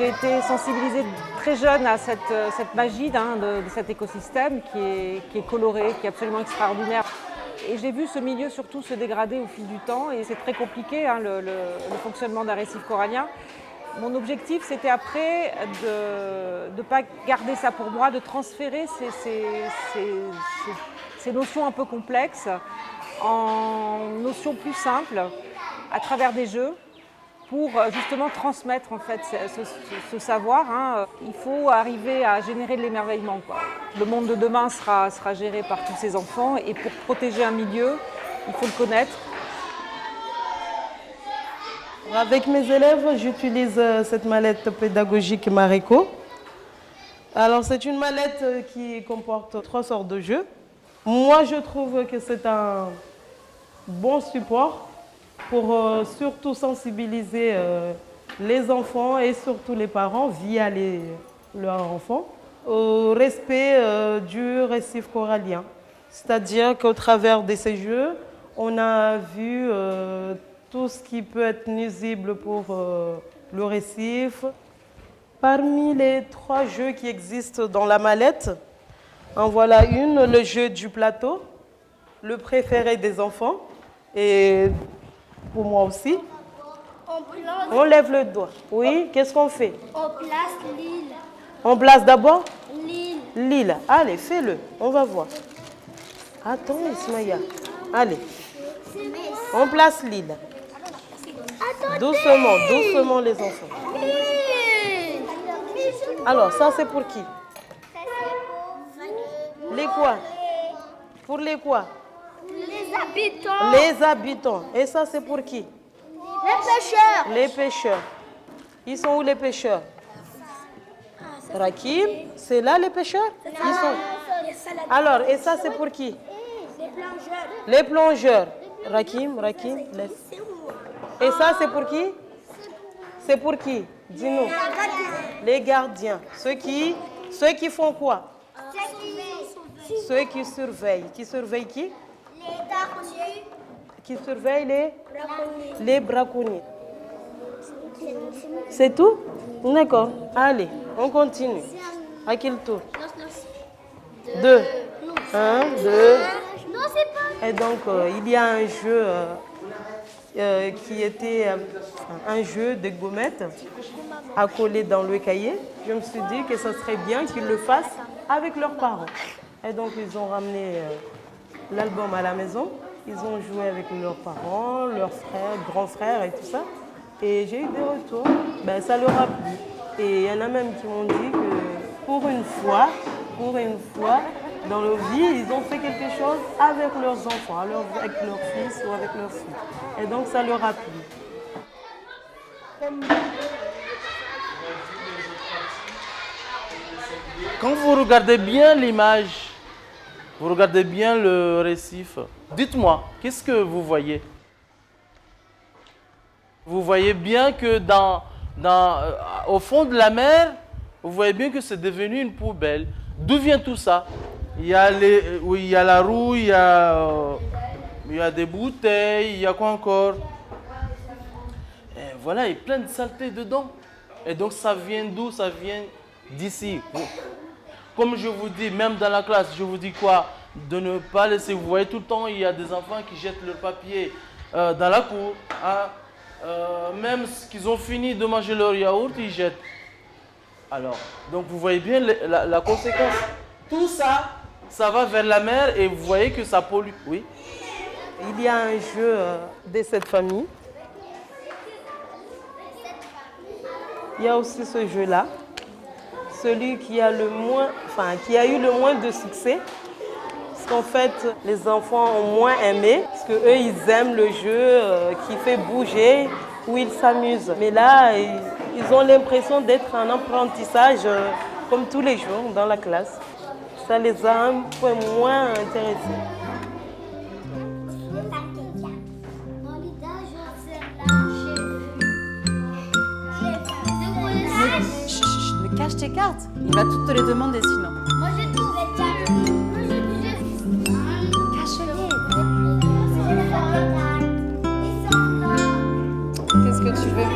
j'ai été sensibilisée très jeune à cette magie de cet écosystème qui est coloré, qui est absolument extraordinaire. Et j'ai vu ce milieu surtout se dégrader au fil du temps et c'est très compliqué le fonctionnement d'un récif corallien. Mon objectif, c'était après de ne pas garder ça pour moi, de transférer ces notions un peu complexes en notions plus simples à travers des jeux pour justement transmettre en fait ce savoir. Il faut arriver à générer de l'émerveillement, quoi. Le monde de demain sera géré par tous ces enfants et pour protéger un milieu, il faut le connaître. Avec mes élèves, j'utilise cette mallette pédagogique Mareco. Alors c'est une mallette qui comporte 3 sortes de jeux. Moi je trouve que c'est un bon support pour surtout sensibiliser les enfants et surtout les parents via leurs enfants au respect du récif corallien. C'est-à-dire qu'au travers de ces jeux, on a vu tout ce qui peut être nuisible pour le récif. Parmi les 3 jeux qui existent dans la mallette, en voilà une, le jeu du plateau, le préféré des enfants et pour moi aussi. On lève le doigt. Oui, qu'est-ce qu'on fait? On place l'île. On place d'abord L'île. l'île. Allez, fais-le, on va voir. Attends, Ismaïa. Allez, on place l'île. Doucement, doucement les enfants. Alors, ça c'est pour qui? Les quoi? Pour les quoi? Les habitants. Les habitants. Et ça c'est pour qui? Les pêcheurs. Les pêcheurs. Ils sont où les pêcheurs? Rakim, c'est là les pêcheurs? Ils sont. Alors, et ça c'est pour qui? Les plongeurs. Les plongeurs. Rakim, laisse. Et ça c'est pour qui? C'est pour qui? Dis-nous. Les gardiens. Ceux qui font quoi? Ceux qui surveillent. Qui surveillent qui? Les braconniers. Qui surveillent les braconniers. C'est tout? D'accord. Allez, on continue. À quel tour? 2. 1, 2. Non, c'est pas. Et donc, il y a un jeu qui était un jeu de gommettes à coller dans le cahier. Je me suis dit que ce serait bien qu'ils le fassent avec leurs parents. Et donc, ils ont ramené l'album à la maison. Ils ont joué avec leurs parents, leurs frères, grands frères et tout ça. Et j'ai eu des retours. Ben, ça leur a plu. Et il y en a même qui m'ont dit que pour une fois, dans leur vie, ils ont fait quelque chose avec leurs enfants, avec leurs fils ou avec leurs filles. Et donc, ça leur a plu. Quand vous regardez bien l'image, vous regardez bien le récif, dites-moi, qu'est-ce que vous voyez? Vous voyez bien que au fond de la mer, vous voyez bien que c'est devenu une poubelle. D'où vient tout ça? Il y a la roue, il y a des bouteilles, il y a quoi encore? Et voilà, il y a plein de saleté dedans. Et donc ça vient d'où? Ça vient d'ici. Comme je vous dis, même dans la classe, je vous dis quoi? De ne pas laisser. Vous voyez tout le temps, il y a des enfants qui jettent leur papier dans la cour. Même qu'ils ont fini de manger leur yaourt, ils jettent. Alors, donc vous voyez bien la conséquence. Tout ça, ça va vers la mer et vous voyez que ça pollue. Oui. Il y a un jeu de cette famille. Il y a aussi ce jeu-là. Celui qui a eu le moins de succès. Parce qu'en fait, les enfants ont moins aimé. Parce qu'eux, ils aiment le jeu qui fait bouger, où ils s'amusent. Mais là, ils ont l'impression d'être en apprentissage comme tous les jours dans la classe. Ça les a un peu moins intéressés. Mais cache tes cartes. Il va toutes te les demander sinon. Moi, j'ai tout. Qu'est-ce que tu veux?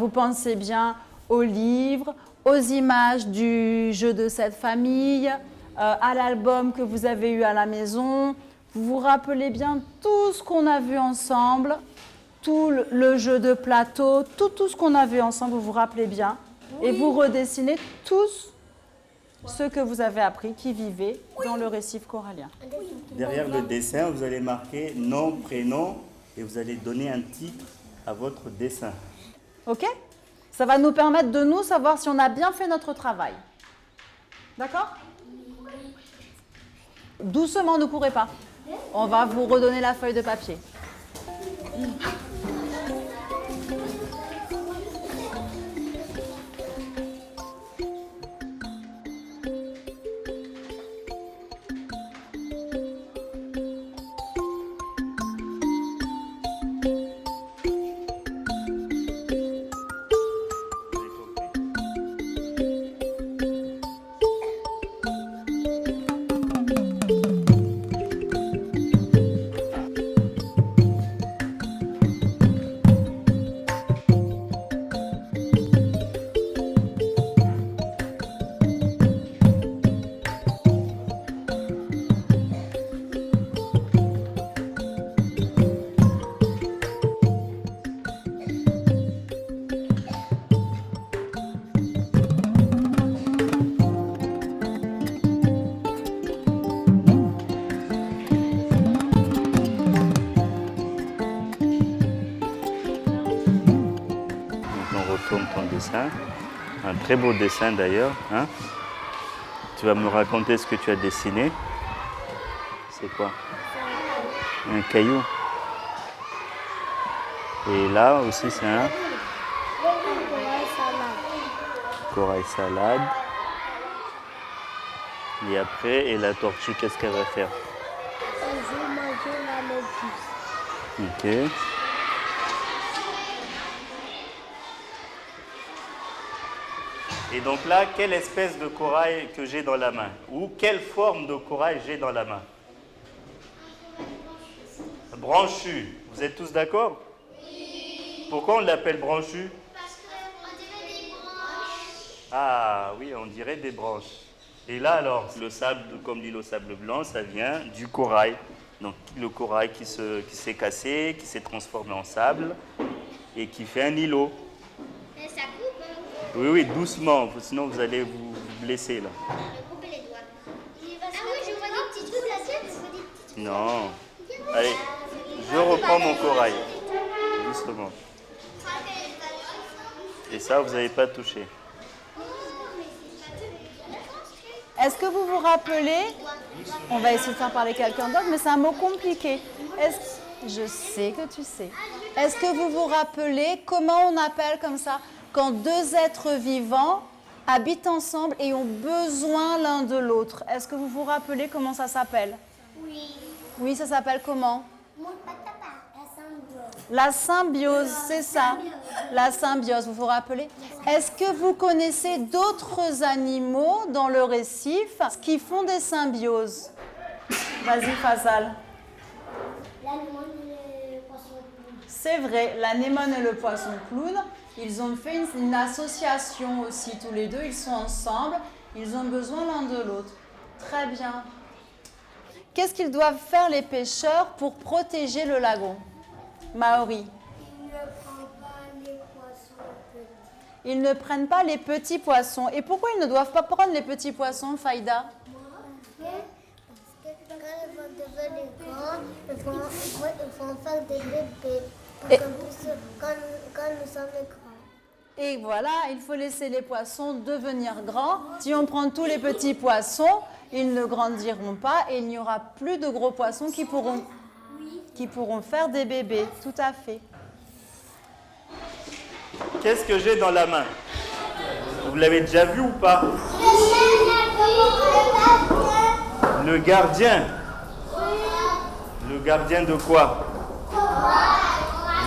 vous pensez bien aux livres, aux images du jeu de cette famille, à l'album que vous avez eu à la maison. Vous vous rappelez bien tout ce qu'on a vu ensemble, tout le jeu de plateau, tout ce qu'on a vu ensemble, vous vous rappelez bien. Et vous redessinez tous ceux que vous avez appris qui vivaient dans le récif corallien. Derrière le dessin, vous allez marquer nom, prénom et vous allez donner un titre à votre dessin. Ok? Ça va nous permettre de nous savoir si on a bien fait notre travail. D'accord? Doucement, ne courez pas. On va vous redonner la feuille de papier. Ton dessin, un très beau dessin d'ailleurs. Hein? Tu vas me raconter ce que tu as dessiné. C'est quoi? Un caillou. Et là aussi c'est un corail salade. Et après, et la tortue, qu'est-ce qu'elle va faire? Elle veut manger la méduse. Ok. Et donc là, quelle espèce de corail que j'ai dans la main? Ou quelle forme de corail j'ai dans la main? Branchu. Vous êtes tous d'accord? Oui. Pourquoi on l'appelle branchu? Parce qu'on dirait des branches. Ah oui, on dirait des branches. Et là alors, le sable, comme dit le sable blanc, ça vient du corail. Donc le corail qui s'est cassé, qui s'est transformé en sable et qui fait un îlot. Et ça coupe, hein? Oui, doucement, sinon vous allez vous blesser là. Je vais couper les doigts. Ah oui, je vois des petits trous là-dessus. Non. Allez, je reprends mon corail. Doucement. Et ça, vous n'avez pas touché. Est-ce que vous vous rappelez, on va essayer de faire parler quelqu'un d'autre, mais c'est un mot compliqué. Je sais que tu sais. Est-ce que vous vous rappelez comment on appelle comme ça quand deux êtres vivants habitent ensemble et ont besoin l'un de l'autre? Est-ce que vous vous rappelez comment ça s'appelle? Oui. Oui, ça s'appelle comment? Mon patapa, la symbiose. La symbiose, c'est ça. La symbiose, vous vous rappelez? Est-ce que vous connaissez d'autres animaux dans le récif qui font des symbioses? Vas-y, Fazal. L'anémone et le poisson clown. C'est vrai, l'anémone et le poisson clown, ils ont fait une association aussi tous les deux, ils sont ensemble, ils ont besoin l'un de l'autre. Très bien. Qu'est-ce qu'ils doivent faire les pêcheurs pour protéger le lagon? Maori. Il ne prend pas les poissons petits. Ils ne prennent pas les petits poissons. Et pourquoi ils ne doivent pas prendre les petits poissons, Faïda? Parce que quand ils vont devenir grands, ils vont faire des bébés. Pour qu'on puisse, quand nous sommes grands. Et voilà, il faut laisser les poissons devenir grands. Si on prend tous les petits poissons, ils ne grandiront pas et il n'y aura plus de gros poissons qui pourront faire des bébés. Tout à fait. Qu'est-ce que j'ai dans la main? Vous l'avez déjà vu ou pas? Le gardien. Le gardien de quoi?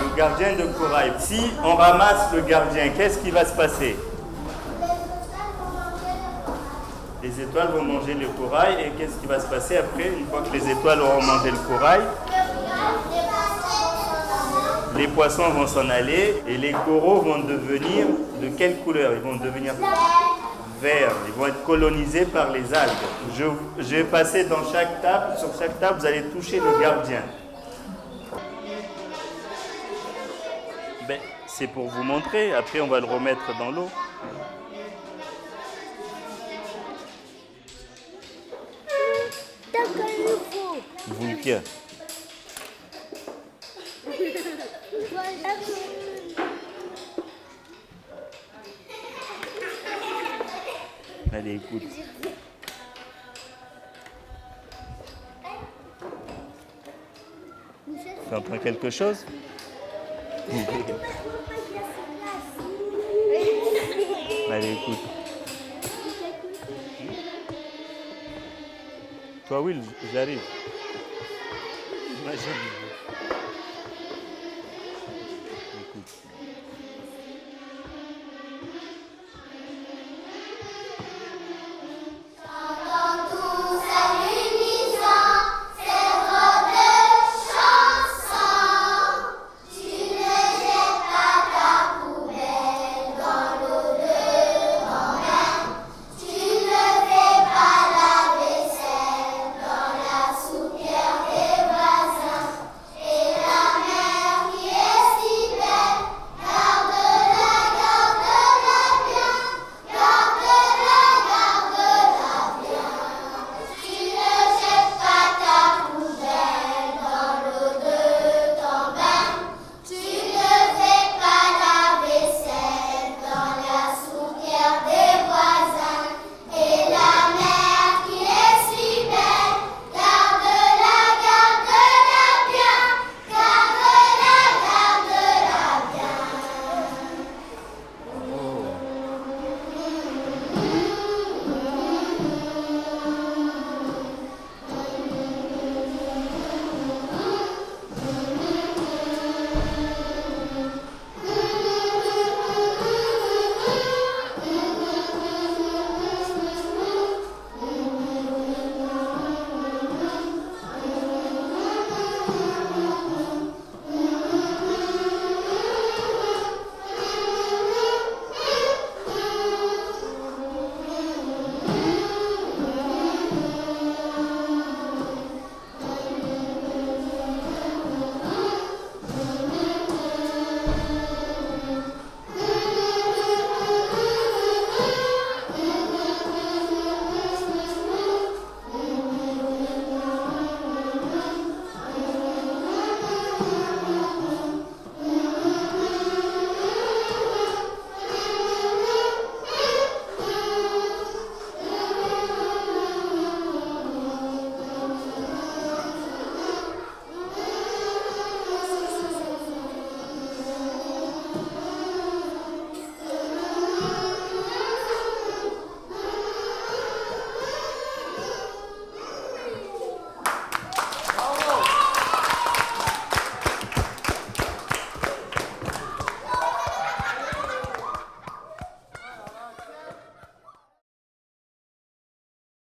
Le gardien de corail. Si on ramasse le gardien, qu'est-ce qui va se passer? Les étoiles vont manger le corail et qu'est-ce qui va se passer après, une fois que les étoiles auront mangé le corail? les poissons vont s'en aller et les coraux vont devenir de quelle couleur? Ils vont devenir verts. Ils vont être colonisés par les algues. Je vais passer dans chaque table. Sur chaque table, vous allez toucher le gardien. Ben, c'est pour vous montrer. Après, on va le remettre dans l'eau. Vulpia. Allez, écoute. Tu entends quelque chose? Allez, écoute. Toi, Will, j'arrive. Moi, j'arrive.